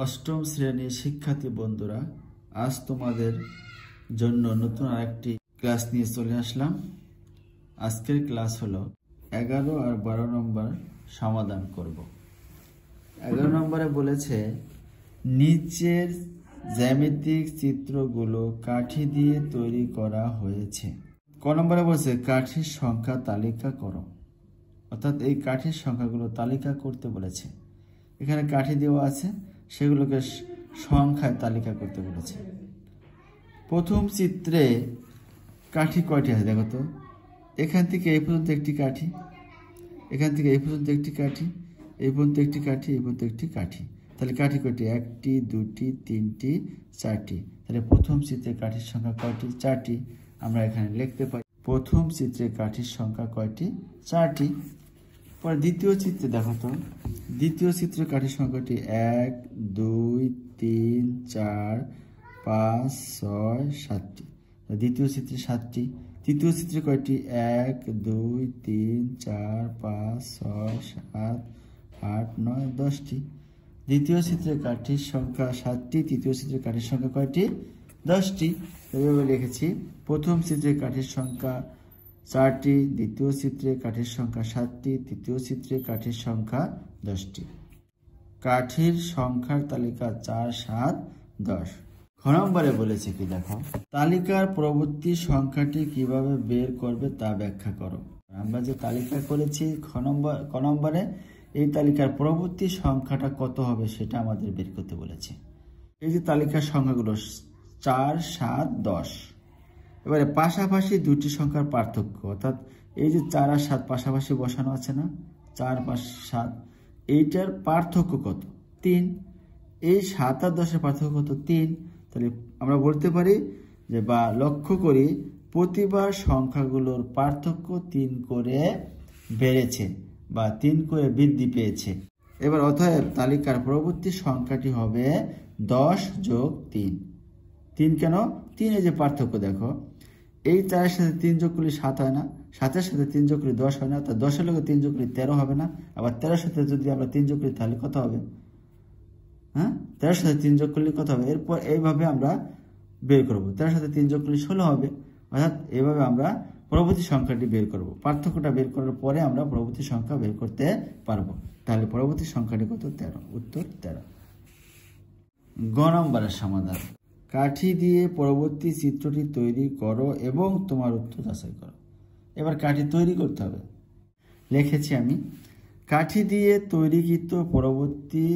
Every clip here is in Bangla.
অষ্টম শ্রেণীর শিক্ষার্থী বন্ধুরা, আজ তোমাদের জন্য নতুন আরেকটি ক্লাস নিয়ে চলে আসলাম। আজকের ক্লাস হলো 11 আর 12 নম্বর সমাধান করব। 11 নম্বরে বলেছে নিচের জ্যামিতিক চিত্রগুলো কাঠি দিয়ে তৈরি করা হয়েছে। ক নম্বরে বলছে কাঠির সংখ্যা তালিকা করো, অর্থাৎ এই কাঠির সংখ্যাগুলো তালিকা করতে বলেছে। এখানে কাঠি দেওয়া আছে, সেগুলোকে সংখ্যায় তালিকা করতে বলেছে। প্রথম চিত্রে কাঠি কয়টি আছে দেখো তো। এখান থেকে এই পর্যন্ত একটি কাঠি, এখান থেকে এই পর্যন্ত একটি কাঠি, এই পর্যন্ত একটি কাঠি, এই পর্যন্ত একটি কাঠি। তাহলে কাঠি কয়টি? একটি, দুটি, তিনটি, চারটি। তাহলে প্রথম চিত্রে কাঠির সংখ্যা কয়টি? চারটি। আমরা এখানে লিখতে পারি প্রথম চিত্রে কাঠির সংখ্যা কয়টি? চারটি। পরে দ্বিতীয় চিত্রে দেখো তো, দ্বিতীয় চিত্রে কাঠির সংখ্যাটি 1, 2, 3, 4, 5, 6, 7টি। দ্বিতীয় চিত্রে 7টি। তৃতীয় চিত্রে কয়টি? 1, 2, 3, 4, 5, 6, 7, 8, 9, 10টি। দ্বিতীয় চিত্রে কাঠির সংখ্যা 7টি, তৃতীয় চিত্রে কাঠির সংখ্যা কয়টি? 10টি। এভাবে লিখেছি প্রথম চিত্রে কাঠির সংখ্যা 4টি, দ্বিতীয় চিত্রে কাঠির সংখ্যা 7টি, তৃতীয় চিত্রে কাঠির সংখ্যা 10টি। কাঠির সংখ্যার তালিকা 4, 7, 10। খ নম্বরে বলেছে কি দেখো, তালিকার পরবর্তী সংখ্যাটি কিভাবে বের করবে তা ব্যাখ্যা করো। আমরা যে তালিকা করেছি ক নম্বরে, এই তালিকার পরবর্তী সংখ্যাটা কত হবে সেটা আমাদের বের করতে বলেছে। এই যে তালিকার সংখ্যাগুলো 4, 7, 10। এবারে পাশাপাশি দুটি সংখ্যার পার্থক্য, অর্থাৎ এই যে 4 আর 7 পাশাপাশি বসানো আছে না, 4, 5, 7, এইটার পার্থক্য কত? 3। এই 7 আর 10 এর পার্থক্য কত? 3। তাহলে আমরা বলতে পারি যে বা লক্ষ্য করি প্রতিবার সংখ্যাগুলোর পার্থক্য 3 করে বেড়েছে বা 3 করে বৃদ্ধি পেয়েছে। এবার অতএব তালিকার পরবর্তী সংখ্যাটি হবে 10 যোগ 3। 3 কেন? 3 এর যে পার্থক্য দেখো, এই 4 এর সাথে 3 যোগ করলে 7 হয় না, 7 এর সাথে 3 যোগ করলে 10 হয় না, তা 10 এর লগে 3 যোগ করলে 13 হবে না, আবার 13 এর সাথে যদি আমরা 3 যোগ করি তাহলে কত হবে? হ্যাঁ, 13 এর সাথে 3 যোগ করলে কত হবে? এরপর এইভাবে আমরা বের করব। 13 এর সাথে 3 যোগ করলে 16 হবে। অর্থাৎ এইভাবে আমরা পরবর্তী সংখ্যাটি বের করব। পার্থক্যটা বের করার পরে আমরা পরবর্তী সংখ্যা বের করতে পারবো। তাহলে পরবর্তী সংখ্যাটি কত? 13। উত্তর 13। গ নম্বরের সমাধান, কাঠি দিয়ে পরবর্তী চিত্রটি তৈরি করো এবং তোমার উত্তর যাচাই করো। এবার কাঠি তৈরি করতে হবে। লিখেছি আমি কাঠি দিয়ে তৈরিকৃত পরবর্তী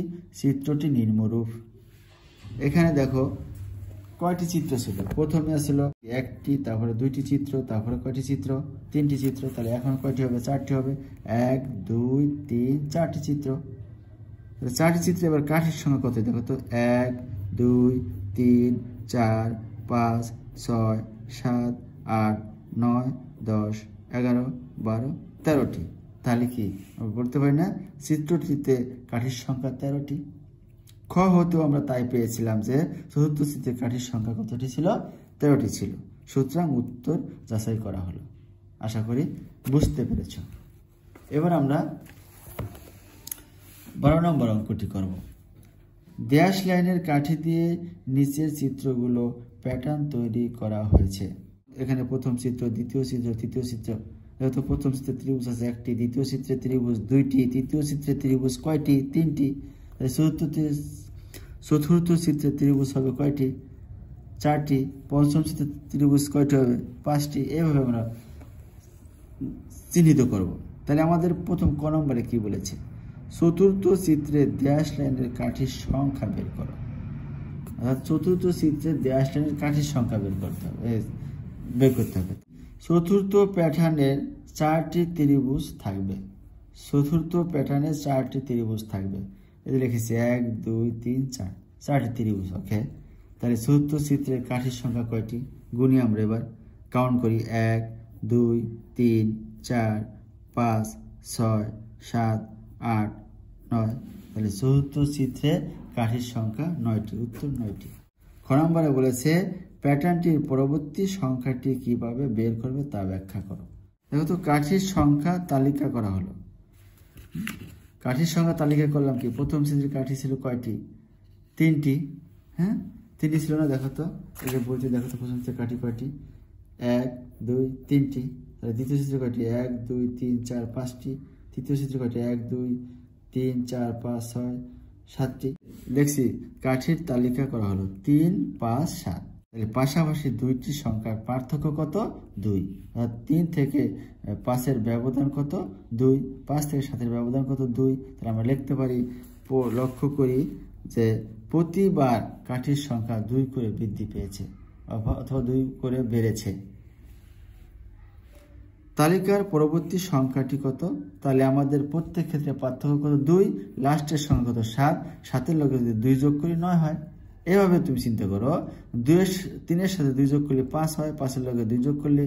চিত্রটি নিম্নরূপ। এখানে দেখো কয়টি চিত্র ছিল। প্রথমে ছিল একটি, তারপরে 2টি চিত্র, তারপরে কয়টি চিত্র? 3টি চিত্র। তাহলে এখন কয়টি হবে? 4টি হবে। 1, 2, 3, 4টি চিত্র। 4টি চিত্র। এবার কাঠির সংখ্যা কত দেখো তো, 1, 2, 3, 4, 5, 6, 7, 8, 9, 10, 11, 12, 13টি। তাহলে কি বলতে পারি না চিত্রটিতে কাঠির সংখ্যা 13টি। খ হতেও আমরা তাই পেয়েছিলাম যে চতুর্থ চিত্রে কাঠির সংখ্যা কতটি ছিল? 13টি ছিল। সুতরাং উত্তর যাচাই করা হলো। আশা করি বুঝতে পেরেছ। এবার আমরা 12 নম্বর অঙ্কটি করব। ড্যাশ লাইনের কাঠি দিয়ে নিচের চিত্রগুলো প্যাটার্ন তৈরি করা হয়েছে। এখানে প্রথম চিত্র, দ্বিতীয় চিত্র, তৃতীয় চিত্র। যেহেতু প্রথম চিত্রে ত্রিভুজ আছে 1টি, দ্বিতীয় চিত্রে ত্রিভুজ 2টি, তৃতীয় চিত্রে ত্রিভুজ কয়টি? 3টি। চতুর্থ চিত্রে ত্রিভুজ হবে কয়টি? 4টি। পঞ্চম চিত্রে ত্রিভুজ কয়টি হবে? 5টি। এভাবে আমরা চিহ্নিত করব। তাহলে আমাদের প্রথম ক নম্বরে কি বলেছে? চতুর্থ চিত্রে ড্যাশ লাইনের কাঠির সংখ্যা বের করো। অর্থাৎ চতুর্থ চিত্রে ড্যাশ লাইনের কাঠির সংখ্যা বের করতে হবে। চতুর্থ প্যাটার্নের 4টি ত্রিভুজ থাকবে। চতুর্থ প্যাটার্নের 4টি ত্রিভুজ থাকবে। এই লিখেছি 1, 2, 3, 4, 4টি ত্রিভুজ। ওকে, তাহলে চতুর্থ চিত্রের কাঠির সংখ্যা কয়টি? গুনি আমরা এবার কাউন্ট করি। 1, 2, 3, 4, 5, 6, 7, 8, 9। তাহলে চতুর্থ চিত্রে কাঠির সংখ্যা 9টি। উত্তর 9টি। খ নম্বরে বলেছে প্যাটার্নটির পরবর্তী সংখ্যাটি কিভাবে বের করবে তা ব্যাখ্যা করো। দেখো তো কাঠির সংখ্যা তালিকা করা হলো। কাঠির সংখ্যা তালিকা করলাম কি? প্রথম চিত্রের কাঠি ছিল কয়টি? তিনটি, হ্যাঁ তিনটি ছিল না, দেখো তো এটা বলছি, দেখো তো প্রথম থেকে কাটি কয়টি, 1 2 3টি। তাহলে দ্বিতীয় চিত্র কয়টি, 1 2 3 4 5টি। তৃতীয় চিত্র কয়টি, 1 2 3 4 5 6 7টি। দেখছি কাঠির তালিকা করা হলো 3 5 7। তাহলে পাশাপাশি দুইটি সংখ্যার পার্থক্য কত, 2। অর্থাৎ 3 থেকে 5-এর ব্যবধান কত, 2। 5 থেকে 7-এর ব্যবধান কত, 2। তাহলে আমরা লিখতে পারি, লক্ষ্য করি যে প্রতিবার কাঠির সংখ্যা 2 করে বৃদ্ধি পেয়েছে অথবা 2 করে বেড়েছে। তালিকার পরবর্তী সংখ্যাটি কত, তাহলে আমাদের প্রত্যেক ক্ষেত্রে পার্থক্য কত, 2। লাস্টের সংখ্যা কত, 7। 7-এর লগে যদি 2 যোগ করি 9 হয়। এভাবে তুমি চিন্তা করো, 3-এর সাথে 2 যোগ করলে 5 হয়, 5-এর লগে 2 যোগ করলে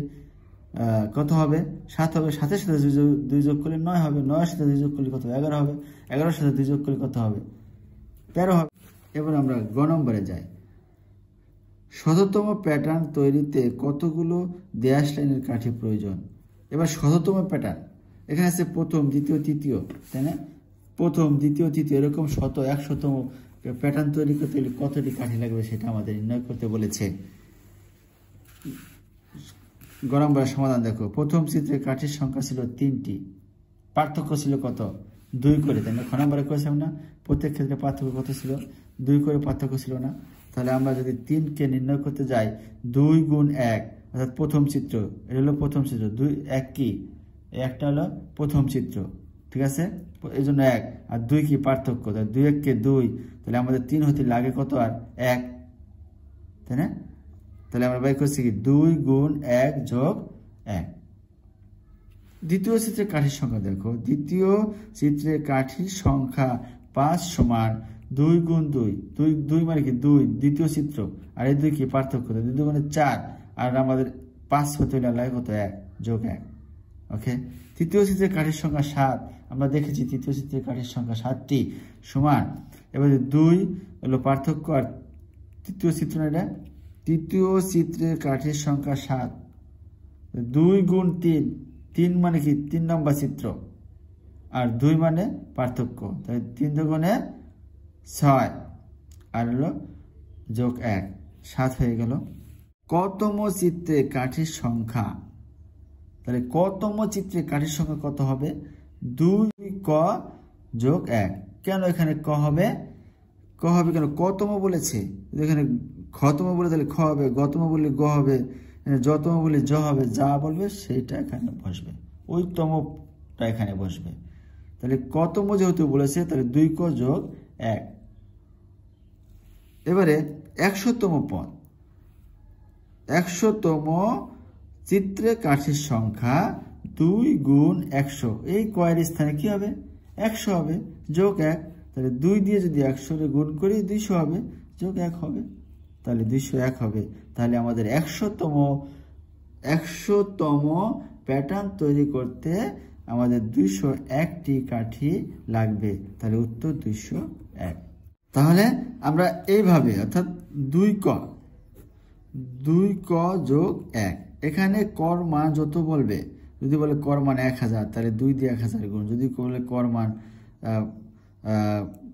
কত হবে, 7 হবে। 7-এর সাথে 2 যোগ করলে 9 হবে। 9-এর সাথে 2 যোগ করলে কত, 11 হবে। 11-এর সাথে 2 যোগ করলে কত হবে, 13 হবে। এবার আমরা গ নম্বরে যাই। শততম প্যাটার্ন তৈরিতে কতগুলো ড্যাশ লাইনের কাঠি প্রয়োজন। এবার শততম প্যাটার্ন, এখানে আছে প্রথম, দ্বিতীয়, তৃতীয়, তাই না? প্রথম, দ্বিতীয়, তৃতীয়, এরকম 100-100তম প্যাটার্ন তৈরি করতে গেলে কতটি কাঠি লাগবে সেটা আমাদের নির্ণয় করতে বলেছে। গ নম্বরের সমাধান দেখো, প্রথম চিত্রে কাঠির সংখ্যা ছিল 3টি, পার্থক্য ছিল কত, 2 করে, তাই না? খ নম্বরে করেছিলাম না, প্রত্যেক ক্ষেত্রে পার্থক্য কত ছিল, 2 করে পার্থক্য ছিল না। তাহলে আমরা যদি 3কে নির্ণয় করতে যাই, 2 গুণ 1, অর্থাৎ প্রথম চিত্র, এটা হলো প্রথম চিত্র, 2 1 কি, একটা হলো প্রথম চিত্র, ঠিক আছে, এই জন্য 1, আর 2 কি পার্থক্য, তাহলে 2 1 কে 2, তাহলে আমাদের 3 হতে লাগে কত, আর 1, তাই না? তাহলে আমরা বাই করছি কি, 2 গুণ 1 যোগ 1। দ্বিতীয় চিত্রে কাঠির সংখ্যা দেখো, দ্বিতীয় চিত্রে কাঠির সংখ্যা 5 সমান 2 গুণ 2, 2 মানে কি 2, দ্বিতীয় চিত্র, আর এই 2 কি পার্থক্য, 2 মানে 4, আর আমাদের 5 হতে লাগে কত, 1 যোগ 1। ওকে, তৃতীয় চিত্রে কাঠির সংখ্যা 7, আমরা দেখেছি তৃতীয় চিত্রে কাঠির সংখ্যা 7টি সমান, এবারে 2 হলো পার্থক্য, আর তৃতীয় চিত্র, এটা তৃতীয় চিত্রে কাঠির সংখ্যা 7, 2 গুণ 3, 3 মানে কি 3 নম্বর চিত্র, আর 2 মানে পার্থক্য, তাই 3 দুগুণে 6, আর হলো যোগ 1, 7 হয়ে গেল। কতম চিত্রে কাঠির সংখ্যা, তাহলে কতম চিত্রে কাঠির সংখ্যা কত হবে, 2 ক যোগ 1। কেন এখানে ক হবে, ক হবে কেন, কতম বলেছে, এখানে খতম বলে তাহলে খ হবে, গতম বললে গ হবে, যতম বলে জ হবে, যা বলবে সেইটা এখানে বসবে, ওই তমটা এখানে বসবে। তাহলে কতম যেহেতু বলেছে, তাহলে 2 ক যোগ 1। এবারে 100তম পদ, 100তম চিত্রে কাঠির সংখ্যা 2 গুণ 100, এই কয়ের স্থানে কি হবে, 100 হবে, যোগ 1। তাহলে 2 দিয়ে যদি 100 গুণ করি 200 হবে, যোগ 1 হবে, তাহলে 201 হবে। তাহলে আমাদের 100তম প্যাটার্ন তৈরি করতে আমাদের 201টি কাঠি লাগবে, তাহলে উত্তর 201। তাহলে আমরা এইভাবে, অর্থাৎ 2 ক যোগ 1, এখানে কর মান যত বলবে, যদি বলে কর মান 1000, তাহলে 2 দিয়ে 1000 গুণ, যদি বলে কর মান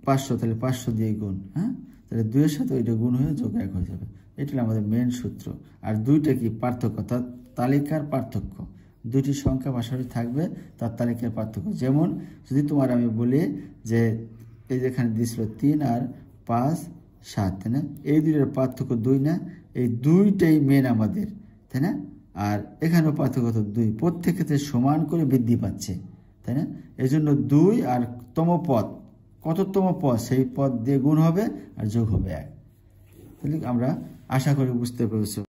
500, তাহলে 500 দিয়ে গুণ, হ্যাঁ, তাহলে 2 এর সাথে ওইটা গুণ হয়ে যোগ 1 হয়ে যাবে। এটা হলো আমাদের মেন সূত্র। আর 2টা কি পার্থক্য, তার তালিকার পার্থক্য, 2টি সংখ্যা পাশাপাশি থাকবে, তার তালিকার পার্থক্য। যেমন যদি তোমার আমি বলি যে এই যেখানে দিয়েছিল 3 আর 5 7, তাই না, এই 2টার পার্থক্য 2 না, এই 2টাই মেন আমাদের, তাই না, আর এখানেও পার্থক্য 2, প্রত্যেক ক্ষেত্রে সমান করে বৃদ্ধি পাচ্ছে, তাই না, এই জন্য 2 আর তম পদ, কততম পদ সেই পদ দিয়ে গুণ হবে আর যোগ হবে 1। তাহলে আমরা আশা করি বুঝতে পেরেছি।